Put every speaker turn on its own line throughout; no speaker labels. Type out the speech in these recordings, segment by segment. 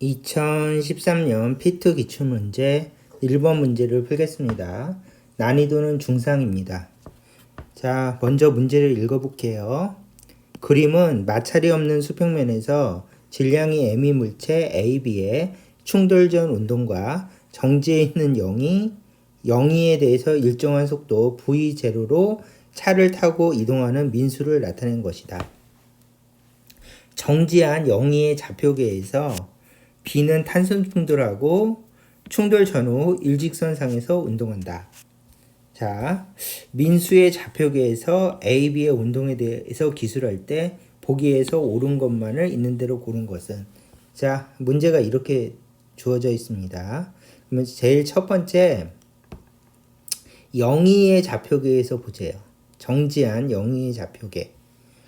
2013년 피트 기출문제 1번 문제를 풀겠습니다. 난이도는 중상입니다. 자, 먼저 문제를 읽어볼게요. 그림은 마찰이 없는 수평면에서 질량이 m의 물체 AB의 충돌 전 운동과 정지해 있는 0에 대해서 일정한 속도 V0로 차를 타고 이동하는 민수를 나타낸 것이다. 정지한 0의 좌표계에서 B는 탄성 충돌하고 충돌 전후 일직선상에서 운동한다. 자, 민수의 좌표계에서 A, B의 운동에 대해서 기술할 때 보기에서 옳은 것만을 있는 대로 고른 것은, 자, 문제가 이렇게 주어져 있습니다. 그러면 제일 첫 번째 0의 좌표계에서 보세요. 정지한 0의 좌표계.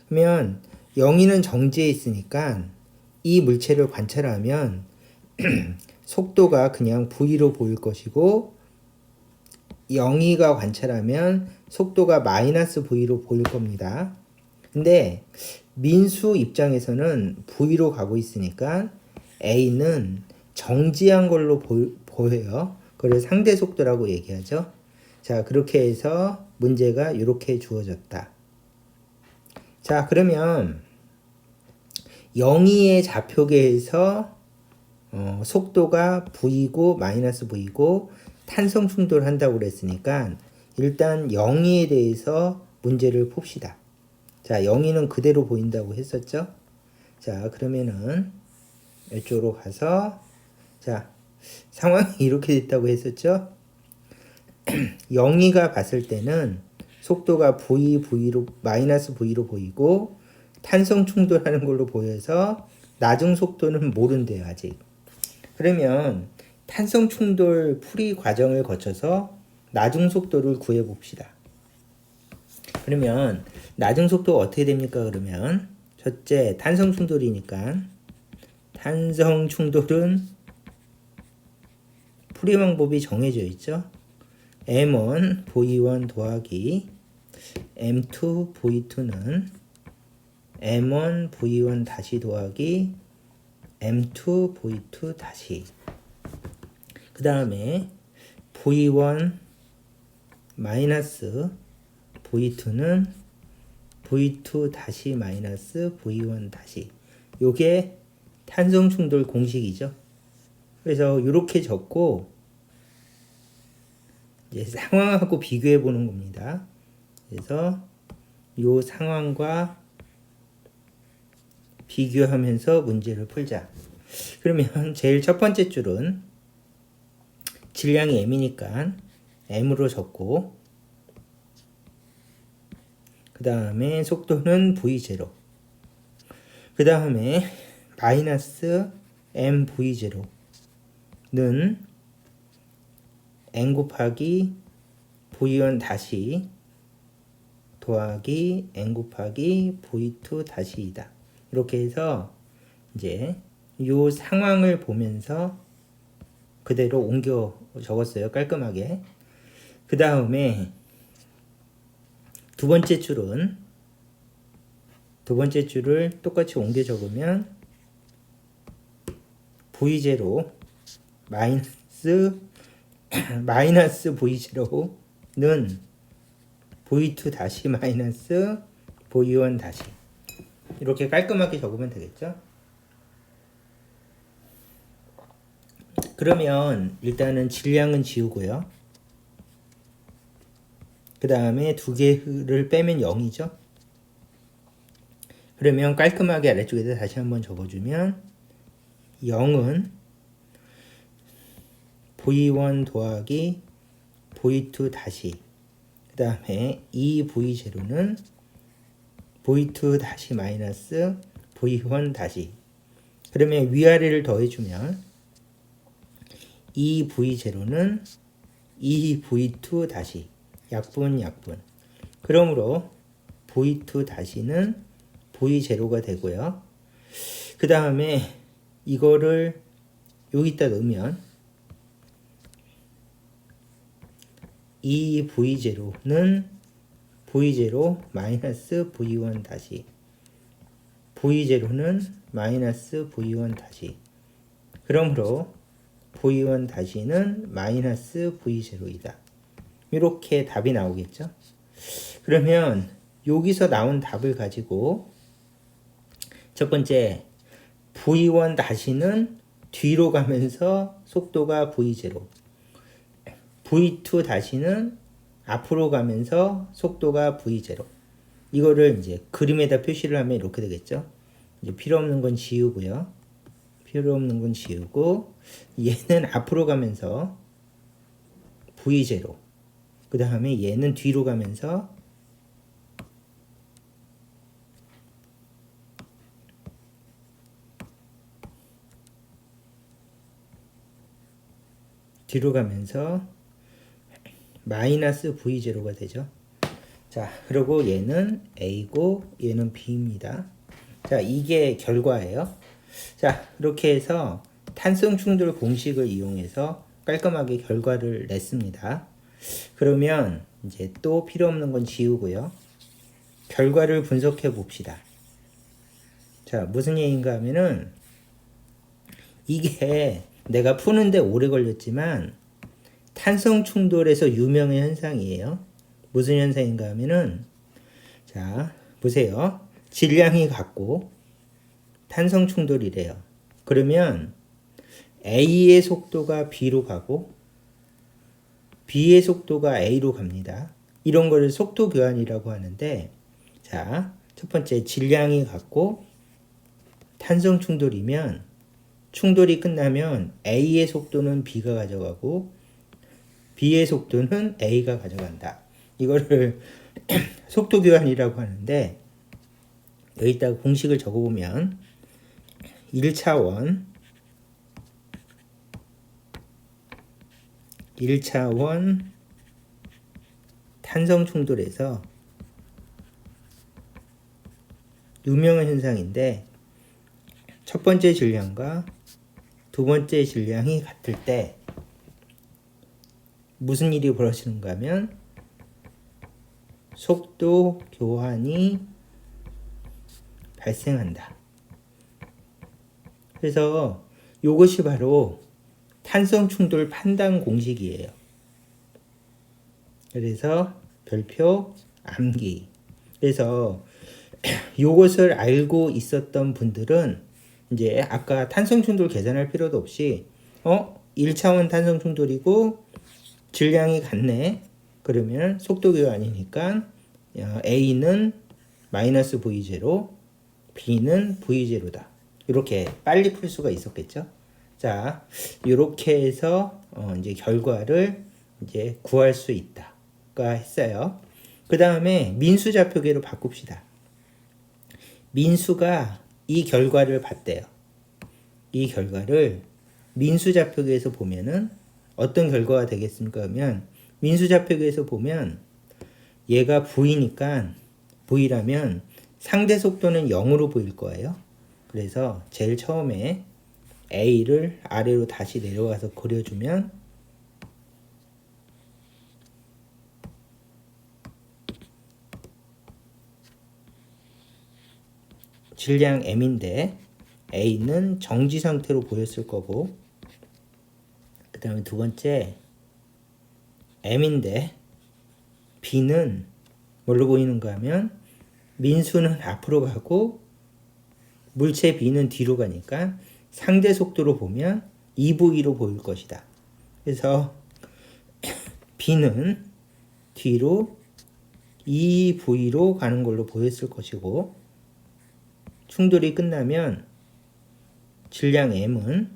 그러면 0는 정지해 있으니까 이 물체를 관찰하면 속도가 그냥 V로 보일 것이고 0가 관찰하면 속도가 마이너스 V로 보일 겁니다. 근데 민수 입장에서는 V로 가고 있으니까 A는 정지한 걸로 보여요. 그걸 상대 속도라고 얘기하죠. 자, 그렇게 해서 문제가 이렇게 주어졌다. 자, 그러면 0의 좌표계에서 속도가 V고 마이너스 V고 탄성 충돌한다고 그랬으니까 일단 0에 대해서 문제를 풉시다. 자, 0는 그대로 보인다고 했었죠. 자, 그러면은 이쪽으로 가서, 자, 상황이 이렇게 됐다고 했었죠. 0가 봤을 때는 속도가 V로 마이너스 V로 보이고 탄성 충돌하는 걸로 보여서 나중 속도는 모른대요, 아직. 그러면 탄성 충돌 풀이 과정을 거쳐서 나중 속도를 구해 봅시다. 그러면 나중 속도가 어떻게 됩니까? 그러면 첫째 탄성 충돌이니까 탄성 충돌은 풀이 방법이 정해져 있죠. M1 V1 더하기 M2 V2는 M1 V1 다시 더하기 M2 V2 다시, 그 다음에 V1 마이너스 V2는 V2 다시 마이너스 V1 다시. 요게 탄성 충돌 공식이죠. 그래서 이렇게 적고 이제 상황하고 비교해 보는 겁니다. 그래서 요 상황과 비교하면서 문제를 풀자. 그러면 제일 첫 번째 줄은 질량이 m이니까 m으로 적고, 그 다음에 속도는 v0, 그 다음에 마이너스 m v0는 n 곱하기 v1 다시 더하기 n 곱하기 v2 다시이다. 이렇게 해서 이제 이 상황을 보면서 그대로 옮겨 적었어요. 깔끔하게. 그 다음에 두 번째 줄을 똑같이 옮겨 적으면 V0 마이너스 V0는 V2 다시 마이너스 V1 다시, 이렇게 깔끔하게 적으면 되겠죠. 그러면 일단은 질량은 지우고요. 그 다음에 두 개를 빼면 0이죠. 그러면 깔끔하게 아래쪽에다 다시 한번 적어주면 0은 V1 더하기 V2 다시, 그 다음에 2V0는 V2 다시 마이너스 V1 다시. 그러면 위아래를 더해주면 2V0는 2V2 다시, 약분. 그러므로 V2 다시는 V0가 되고요. 그 다음에 이거를 여기다 넣으면 2V0는 V0 마이너스 V1 다시, V0는 마이너스 V1 다시. 그러므로 V1 다시는 마이너스 V0이다. 이렇게 답이 나오겠죠. 그러면 여기서 나온 답을 가지고 첫 번째 V1 다시는 뒤로 가면서 속도가 V0, V2 다시는 앞으로 가면서 속도가 V0. 이거를 이제 그림에다 표시를 하면 이렇게 되겠죠. 이제 필요 없는 건 지우고요. 필요 없는 건 지우고 얘는 앞으로 가면서 V0. 그 다음에 얘는 뒤로 가면서 마이너스 V0가 되죠. 자, 그리고 얘는 A고 얘는 B입니다. 자, 이게 결과예요. 자, 이렇게 해서 탄성 충돌 공식을 이용해서 깔끔하게 결과를 냈습니다. 그러면 이제 또 필요 없는 건 지우고요. 결과를 분석해 봅시다. 자, 무슨 얘기인가 하면은 이게 내가 푸는데 오래 걸렸지만 탄성 충돌에서 유명한 현상이에요. 무슨 현상인가 하면은 자, 보세요. 질량이 같고 탄성 충돌이래요. 그러면 A의 속도가 B로 가고 B의 속도가 A로 갑니다. 이런 거를 속도 교환이라고 하는데 자, 첫 번째 질량이 같고 탄성 충돌이면 충돌이 끝나면 A의 속도는 B가 가져가고 B의 속도는 A가 가져간다. 이거를 속도 교환이라고 하는데 여기다가 공식을 적어보면 1차원 탄성 충돌에서 유명한 현상인데 첫 번째 질량과 두 번째 질량이 같을 때 무슨 일이 벌어지는가 하면 속도 교환이 발생한다. 그래서 이것이 바로 탄성 충돌 판단 공식이에요. 그래서 별표 암기. 그래서 이것을 알고 있었던 분들은 이제 아까 탄성 충돌 계산할 필요도 없이 1차원 탄성 충돌이고 질량이 같네. 그러면 속도 교환이니까 A는 마이너스 V0, B는 V0다. 이렇게 빨리 풀 수가 있었겠죠. 자, 이렇게 해서 이제 결과를 이제 구할 수 있다가 했어요. 그 다음에 민수 좌표계로 바꿉시다. 민수가 이 결과를 봤대요. 이 결과를 민수 좌표계에서 보면은 어떤 결과가 되겠습니까? 그러면 민수 좌표계에서 보면 얘가 V니까 V라면 상대 속도는 0으로 보일 거예요. 그래서 제일 처음에 A를 아래로 다시 내려와서 그려주면 질량 M인데 A는 정지 상태로 보였을 거고 그 다음에 두 번째 M인데 B는 뭘로 보이는가 하면 민수는 앞으로 가고 물체 B는 뒤로 가니까 상대 속도로 보면 2V로 보일 것이다. 그래서 B는 뒤로 2V로 가는 걸로 보였을 것이고 충돌이 끝나면 질량 M은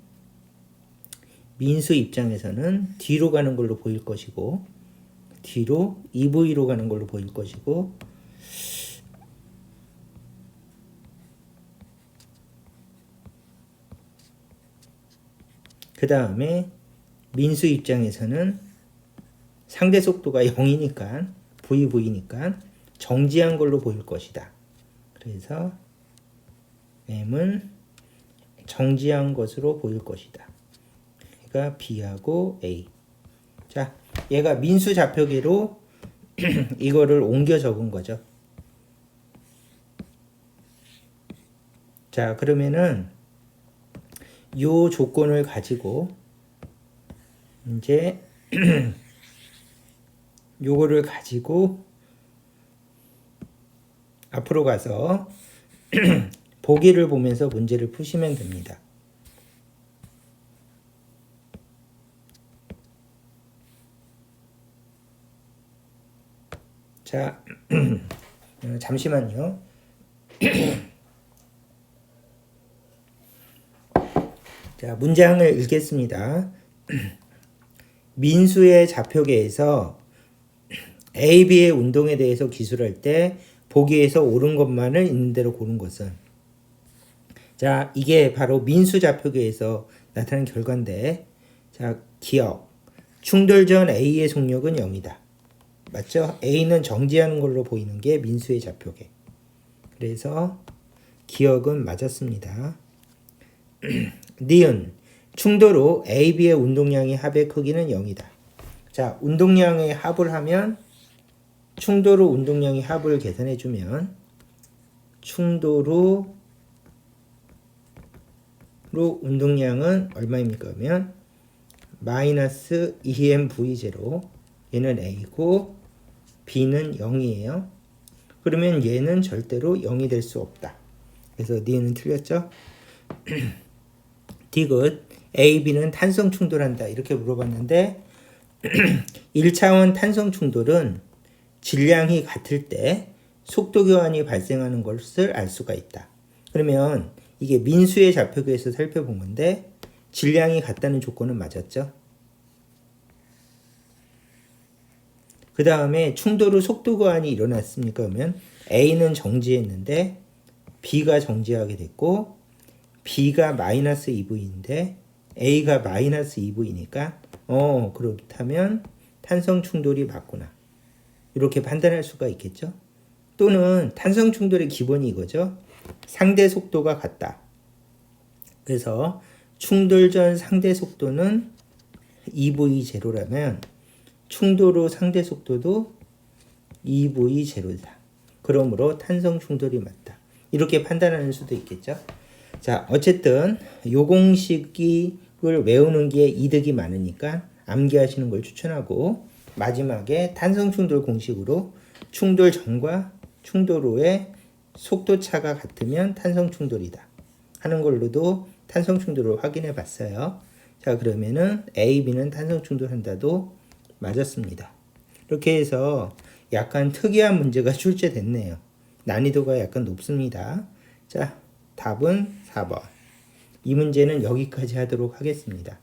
민수 입장에서는 뒤로 가는 걸로 보일 것이고 뒤로 2V로 가는 걸로 보일 것이고 그 다음에 민수 입장에서는 상대 속도가 0이니까 VV니까 정지한 걸로 보일 것이다. 그래서 M은 정지한 것으로 보일 것이다. 그러니까 B하고 A. 자, 얘가 민수 좌표계로 이거를 옮겨 적은 거죠. 자, 그러면은 요 조건을 가지고 이제 요거를 가지고 앞으로 가서 보기를 보면서 문제를 푸시면 됩니다. 자, 잠시만요. 자, 문장을 읽겠습니다. 민수의 좌표계에서 A, B의 운동에 대해서 기술할 때 보기에서 옳은 것만을 있는 대로 고른 것은. 자, 이게 바로 민수 좌표계에서 나타난 결과인데, 자, 기억. 충돌 전 A의 속력은 0이다. 맞죠? A는 정지하는 걸로 보이는 게 민수의 좌표계. 그래서 기억은 맞았습니다. 니은. 충돌 후 A, B의 운동량의 합의 크기는 0이다. 자, 운동량의 합을 하면 충돌 후 운동량의 합을 계산해 주면 충돌 후 운동량은 얼마입니까? 그러면 마이너스 2mv0 얘는 A고 B는 0이에요. 그러면 얘는 절대로 0이 될 수 없다. 그래서 니은 틀렸죠? 디귿 A, B는 탄성 충돌한다 이렇게 물어봤는데 1차원 탄성 충돌은 질량이 같을 때 속도 교환이 발생하는 것을 알 수가 있다. 그러면 이게 민수의 좌표계에서 살펴본 건데 질량이 같다는 조건은 맞았죠. 그 다음에 충돌 후 속도 교환이 일어났습니까? 그러면 A는 정지했는데 B가 정지하게 됐고 B가 마이너스 2V인데 A가 마이너스 2V니까 그렇다면 탄성 충돌이 맞구나. 이렇게 판단할 수가 있겠죠. 또는 탄성 충돌의 기본이 이거죠. 상대 속도가 같다. 그래서 충돌 전 상대 속도는 2V0라면 충돌 후 상대 속도도 2V0다. 그러므로 탄성 충돌이 맞다. 이렇게 판단하는 수도 있겠죠. 자, 어쨌든 요 공식을 외우는 게 이득이 많으니까 암기하시는 걸 추천하고 마지막에 탄성 충돌 공식으로 충돌 전과 충돌 후의 속도 차가 같으면 탄성 충돌이다 하는 걸로도 탄성 충돌을 확인해 봤어요. 자, 그러면은 A, B는 탄성 충돌한다도 맞았습니다. 이렇게 해서 약간 특이한 문제가 출제됐네요. 난이도가 약간 높습니다. 자, 답은 4번. 이 문제는 여기까지 하도록 하겠습니다.